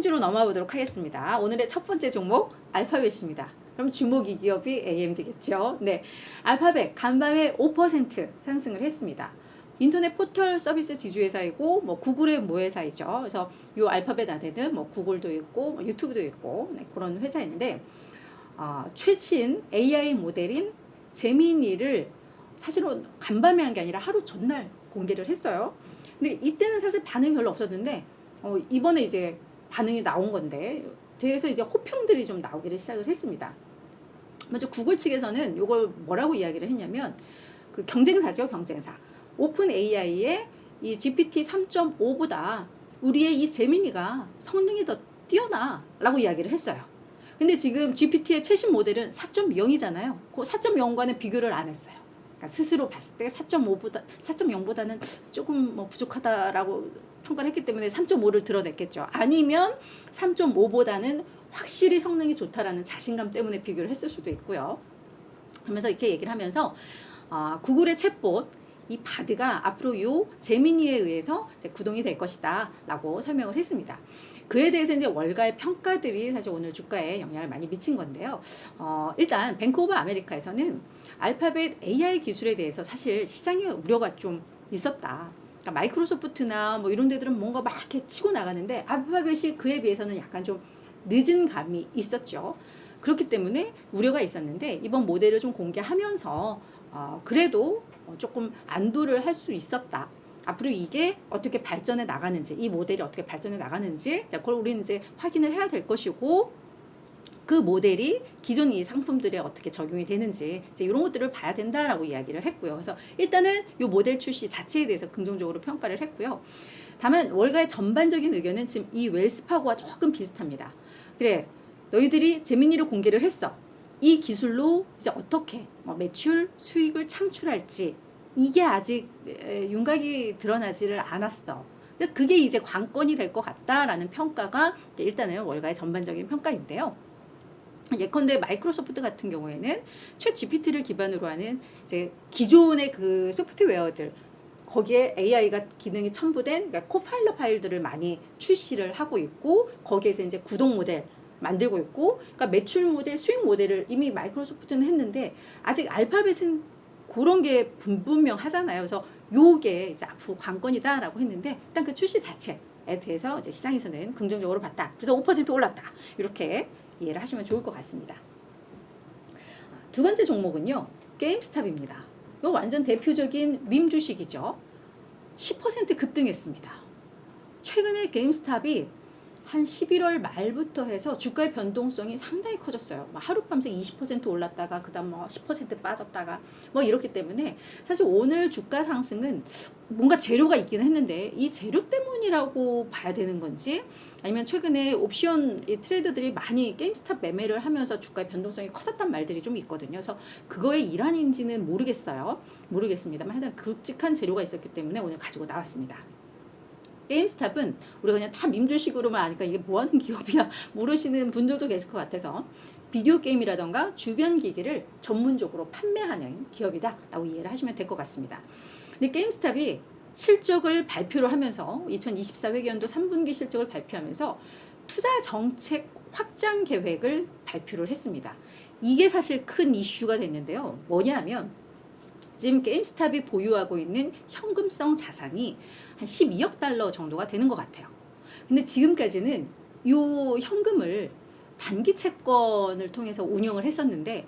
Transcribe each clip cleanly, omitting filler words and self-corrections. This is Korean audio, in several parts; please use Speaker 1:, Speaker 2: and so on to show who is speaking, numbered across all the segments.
Speaker 1: 시황주로 넘어가 보도록 하겠습니다. 오늘의 첫 번째 종목 알파벳입니다. 그럼 주목 이 기업이 AMD겠죠. 네, 알파벳 간밤에 5% 상승을 했습니다. 인터넷 포털 서비스 지주회사이고 뭐 구글의 모회사이죠. 그래서 이 알파벳 안에는 뭐 구글도 있고 뭐 유튜브도 있고 네, 그런 회사인데 최신 AI 모델인 제미니를 사실은 간밤에 한 게 아니라 하루 전날 공개를 했어요. 근데 이때는 사실 반응이 별로 없었는데 이번에 이제 반응이 나온 건데 대해서 이제 호평들이 좀 나오기를 시작을 했습니다. 먼저 구글 측에서는 이걸 뭐라고 이야기를 했냐면 그 경쟁사죠, 경쟁사. 오픈 AI의 이 GPT 3.5보다 우리의 이 제미니가 성능이 더 뛰어나라고 이야기를 했어요. 근데 지금 GPT의 최신 모델은 4.0이잖아요. 그 4.0과는 비교를 안 했어요. 그러니까 스스로 봤을 때 4.0보다는 조금 뭐 부족하다라고 평가를 했기 때문에 3.5를 드러냈겠죠. 아니면 3.5보다는 확실히 성능이 좋다라는 자신감 때문에 비교를 했을 수도 있고요. 그러면서 이렇게 얘기를 하면서 구글의 챗봇 이 바드가 앞으로 요 제미니에 의해서 이제 구동이 될 것이다 라고 설명을 했습니다. 그에 대해서 이제 월가의 평가들이 사실 오늘 주가에 영향을 많이 미친 건데요. 일단 뱅크 오브 아메리카에서는 알파벳 AI 기술에 대해서 사실 시장에 우려가 좀 있었다. 그러니까 마이크로소프트나 뭐 이런 데들은 뭔가 막 이렇게 치고 나가는데 알파벳이 그에 비해서는 약간 좀 늦은 감이 있었죠. 그렇기 때문에 우려가 있었는데 이번 모델을 좀 공개하면서 그래도 조금 안도를 할 수 있었다. 앞으로 이게 어떻게 발전해 나가는지, 이 모델이 어떻게 발전해 나가는지, 그걸 우리는 이제 확인을 해야 될 것이고, 그 모델이 기존 이 상품들에 어떻게 적용이 되는지, 이제 이런 것들을 봐야 된다라고 이야기를 했고요. 그래서 일단은 이 모델 출시 자체에 대해서 긍정적으로 평가를 했고요. 다만 월가의 전반적인 의견은 지금 이 웰스파고와 조금 비슷합니다. 그래, 너희들이 제미니를 공개를 했어. 이 기술로 이제 어떻게 매출, 수익을 창출할지 이게 아직 윤곽이 드러나지를 않았어. 그게 이제 관건이 될 것 같다라는 평가가 일단은 월가의 전반적인 평가인데요. 예컨대 마이크로소프트 같은 경우에는 챗 GPT를 기반으로 하는 이제 기존의 그 소프트웨어들 거기에 AI가 기능이 첨부된 그러니까 코파일럿 파일들을 많이 출시를 하고 있고 거기에서 이제 구동 모델 만들고 있고 그러니까 매출 모델, 수익 모델을 이미 마이크로소프트는 했는데 아직 알파벳은 그런 게 분명하잖아요. 그래서 요게 이제 앞으로 관건이다라고 했는데 일단 그 출시 자체에 대해서 이제 시장에서는 긍정적으로 봤다. 그래서 5% 올랐다. 이렇게 이해를 하시면 좋을 것 같습니다. 두 번째 종목은요. 게임스탑입니다. 이거 완전 대표적인 밈 주식이죠. 10% 급등했습니다. 최근에 게임스탑이 한 11월 말부터 해서 주가의 변동성이 상당히 커졌어요. 하룻밤새 20% 올랐다가 그다음 뭐 10% 빠졌다가 뭐 이렇기 때문에 사실 오늘 주가 상승은 뭔가 재료가 있기는 했는데 이 재료 때문이라고 봐야 되는 건지 아니면 최근에 옵션 트레이더들이 많이 게임스탑 매매를 하면서 주가의 변동성이 커졌단 말들이 좀 있거든요. 그래서 그거의 일환인지는 모르겠습니다만 하여튼 굵직한 재료가 있었기 때문에 오늘 가지고 나왔습니다. 게임스탑은 우리가 그냥 다 밈주식으로만 아니까 이게 뭐하는 기업이야 모르시는 분들도 계실 것 같아서 비디오 게임이라던가 주변 기기를 전문적으로 판매하는 기업이다 라고 이해를 하시면 될 것 같습니다. 근데 게임스탑이 실적을 발표를 하면서 2024 회계연도 3분기 실적을 발표하면서 투자 정책 확장 계획을 발표를 했습니다. 이게 사실 큰 이슈가 됐는데요. 뭐냐면 지금 게임스탑이 보유하고 있는 현금성 자산이 한 12억 달러 정도가 되는 것 같아요. 근데 지금까지는 이 현금을 단기 채권을 통해서 운영을 했었는데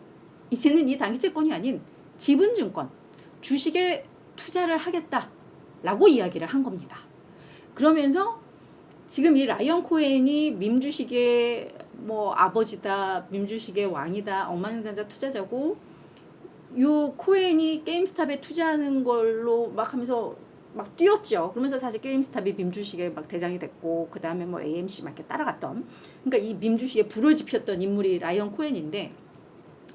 Speaker 1: 이제는 이 단기 채권이 아닌 지분증권, 주식에 투자를 하겠다라고 이야기를 한 겁니다. 그러면서 지금 이 라이언 코헨이 밈주식의 뭐 아버지다, 밈주식의 왕이다, 억만장자 투자자고 요 코헨이 게임스탑에 투자하는 걸로 막 하면서 막 뛰었죠. 그러면서 사실 게임스탑이 밈주식의 막 대장이 됐고 그 다음에 뭐 AMC 막 이렇게 따라갔던 그러니까 이 밈주식에 불을 지폈던 인물이 라이언 코헨인데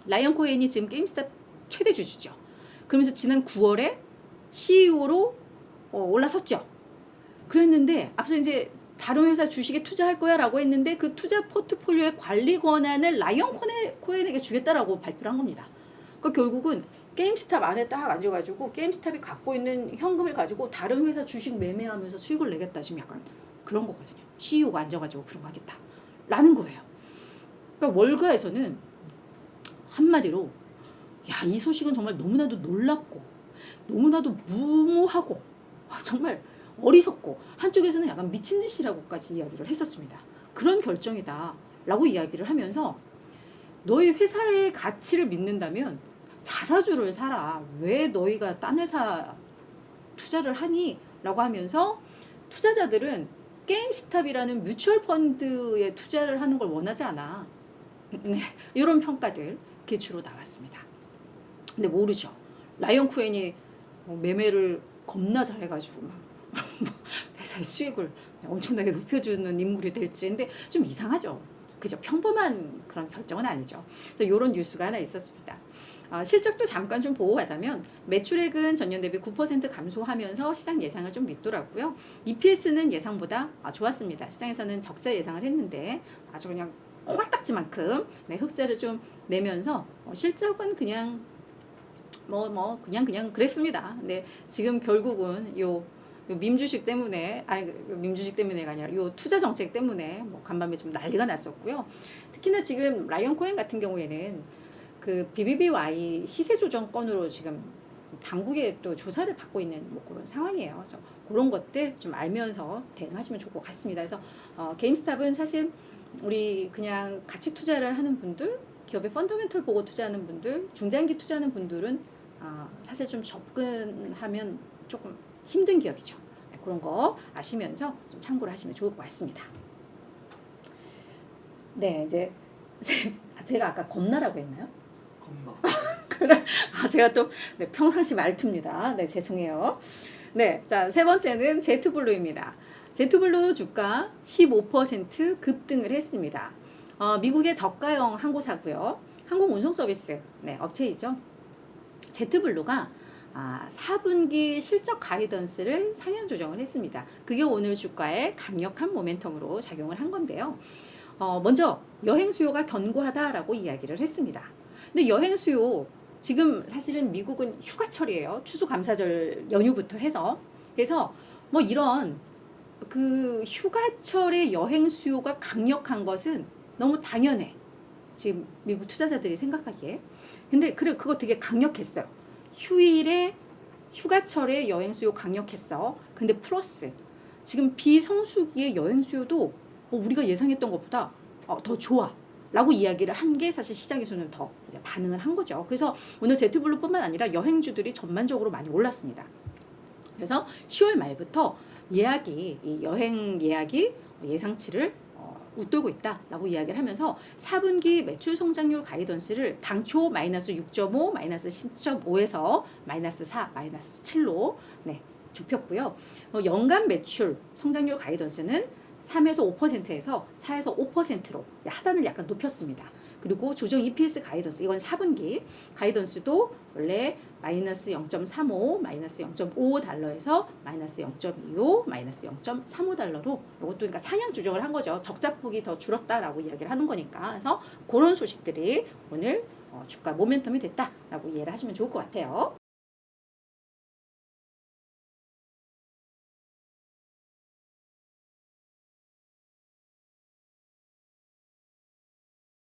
Speaker 1: 라이언 코헨이 지금 게임스탑 최대 주주죠. 그러면서 지난 9월에 CEO로 올라섰죠. 그랬는데 앞서 이제 다른 회사 주식에 투자할 거야 라고 했는데 그 투자 포트폴리오의 관리 권한을 라이언 코헨에게 주겠다라고 발표를 한 겁니다. 그러니까 결국은 게임스탑 안에 딱 앉아가지고 게임스탑이 갖고 있는 현금을 가지고 다른 회사 주식 매매하면서 수익을 내겠다 지금 약간 그런 거거든요. CEO가 앉아가지고 그런 거 하겠다라는 거예요. 그러니까 월가에서는 한마디로 야, 이 소식은 정말 너무나도 놀랍고 너무나도 무모하고 정말 어리석고 한쪽에서는 약간 미친 짓이라고까지 이야기를 했었습니다. 그런 결정이다 라고 이야기를 하면서 너희 회사의 가치를 믿는다면 자사주를 사라. 왜 너희가 딴 회사 투자를 하니? 라고 하면서 투자자들은 게임스탑이라는 뮤추얼 펀드에 투자를 하는 걸 원하지 않아. 네, 이런 평가들 게 주로 나왔습니다. 근데 모르죠. 라이언 코엔이 매매를 겁나 잘해가지고 막 회사의 수익을 엄청나게 높여주는 인물이 될지. 근데 좀 이상하죠. 그죠? 평범한 그런 결정은 아니죠. 그래서 이런 뉴스가 하나 있었습니다. 실적도 잠깐 좀 보고 가자면 매출액은 전년 대비 9% 감소하면서 시장 예상을 좀 믿더라고요. EPS는 예상보다 좋았습니다. 시장에서는 적자 예상을 했는데 아주 그냥 콩알딱지만큼 흑자를 좀 내면서 실적은 그냥 그냥 그랬습니다. 근데 지금 결국은 요 민주주식 때문에 민주주식 때문에가 아니라 요 투자 정책 때문에 간밤에 좀 난리가 났었고요. 특히나 지금 라이언 코엔 같은 경우에는 그 BBBY 시세 조정 건으로 지금 당국에 또 조사를 받고 있는 그런 상황이에요. 그래서 그런 것들 좀 알면서 대응하시면 좋을 것 같습니다. 그래서 게임스탑은 사실 우리 그냥 가치 투자를 하는 분들, 기업의 펀더멘털 보고 투자하는 분들, 중장기 투자하는 분들은 사실 좀 접근하면 조금 힘든 기업이죠. 그런 거 아시면서 좀 참고를 하시면 좋을 것 같습니다. 네, 이제 제가 아까 겁나라고 했나요?
Speaker 2: 겁나.
Speaker 1: 그래. 제가 또 평상시 말투입니다. 네, 죄송해요. 네, 자, 세 번째는 제트블루입니다. 제트블루 주가 15% 급등을 했습니다. 미국의 저가형 항공사고요. 항공 운송 서비스 업체이죠. 제트블루가 4분기 실적 가이던스를 상향 조정을 했습니다. 그게 오늘 주가에 강력한 모멘텀으로 작용을 한 건데요. 먼저 여행 수요가 견고하다라고 이야기를 했습니다. 근데 여행 수요 지금 사실은 미국은 휴가철이에요. 추수감사절 연휴부터 해서. 그래서 이런 그 휴가철의 여행 수요가 강력한 것은 너무 당연해. 지금 미국 투자자들이 생각하기에. 근데 그거 되게 강력했어요. 휴일에 휴가철에 여행 수요 강력했어. 근데 플러스 지금 비성수기의 여행 수요도 우리가 예상했던 것보다 더 좋아 라고 이야기를 한 게 사실 시장에서는 더 이제 반응을 한 거죠. 그래서 오늘 제트블루뿐만 아니라 여행주들이 전반적으로 많이 올랐습니다. 그래서 10월 말부터 이 여행 예약이 예상치를 웃돌고 있다라고 이야기를 하면서 4분기 매출 성장률 가이던스를 당초 마이너스 6.5, 마이너스 10.5에서 마이너스 4, 마이너스 7로 좁혔고요. 연간 매출 성장률 가이던스는 3에서 5%에서 4에서 5%로 하단을 약간 높였습니다. 그리고 조정 EPS 가이던스, 이건 4분기 가이던스도 원래 마이너스 0.35, 마이너스 0.55달러에서 마이너스 0.25, 마이너스 0.35달러로 이것도 그러니까 상향 조정을 한 거죠. 적자폭이 더 줄었다라고 이야기를 하는 거니까. 그래서 그런 소식들이 오늘 주가 모멘텀이 됐다라고 이해를 하시면 좋을 것 같아요.